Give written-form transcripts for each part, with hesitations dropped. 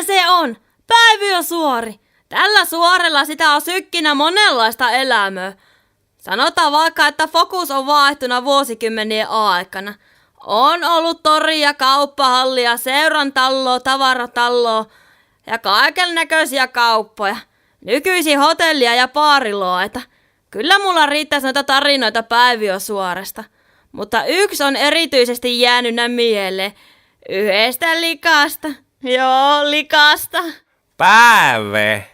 Siinä se on! Päiviösuori! Tällä suorella sitä on sykkinä monenlaista elämää. Sanotaan vaikka, että fokus on vaihtunut vuosikymmenien aikana. On ollut toria, kauppahallia, seurantalloa, tavaratalloa ja kaiken näköisiä kauppoja. Nykyisin hotellia ja baariloita. Kyllä mulla riittäisi noita tarinoita Päiviösuoresta. Mutta yksi on erityisesti jäänyt mieleen. Yhdestä likasta. Joo, likasta. Päive.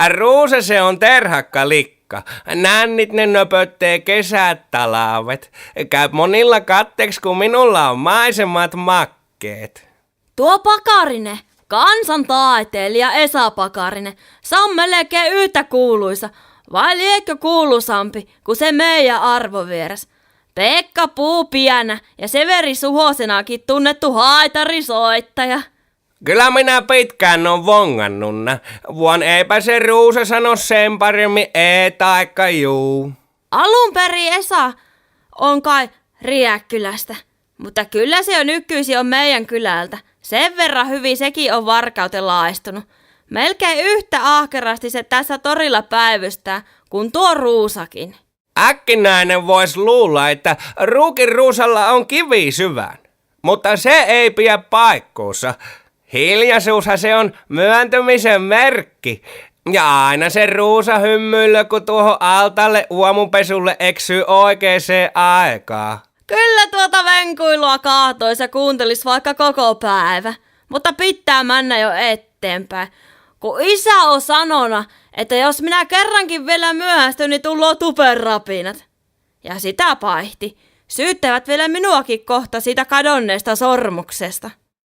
Ruusa se on terhakka likka. Nännit ne nöpöttee kesät talavet. Käy monilla katteeksi, kun minulla on maisemat makkeet. Tuo Pakarinen, kansantaiteilija Esa Pakarinen, se on melkein yhtä kuuluisa. Vai liekö kuuluisampi kuin se meidän arvovieras? Pekka Puupiänä ja Severi Suhosenakin tunnettu haitarisoittaja. Kyllä minä pitkään on vongannunna. Vuon eipä se Ruusa sano sen paremmin ei taikka juu. Alun perin Esa on kai Riäkkylästä, mutta kyllä se jo nykyisin on meidän kylältä. Sen verran hyvin sekin on varkauteen laistunut. Melkein yhtä ahkerasti se tässä torilla päivystää kuin tuo Ruusakin. Äkkinäinen vois luulla, että Ruukin Ruusalla on kivi syvän. Mutta se ei pidä paikkuussa. Hiljaisuushan se on myöntymisen merkki. Ja aina se Ruusa hymyillä, kun tuohon altalle uomupesulle eksyy oikeaan aikaan. Kyllä tuota venkuilua kaatois ja kuuntelis vaikka koko päivä. Mutta pitää mennä jo eteenpäin. Kun isä on sanona, että jos minä kerrankin vielä myöhästyn, niin tulloo tuperrapinat. Ja sitä paihti. Syyttävät vielä minuakin kohta siitä kadonneesta sormuksesta.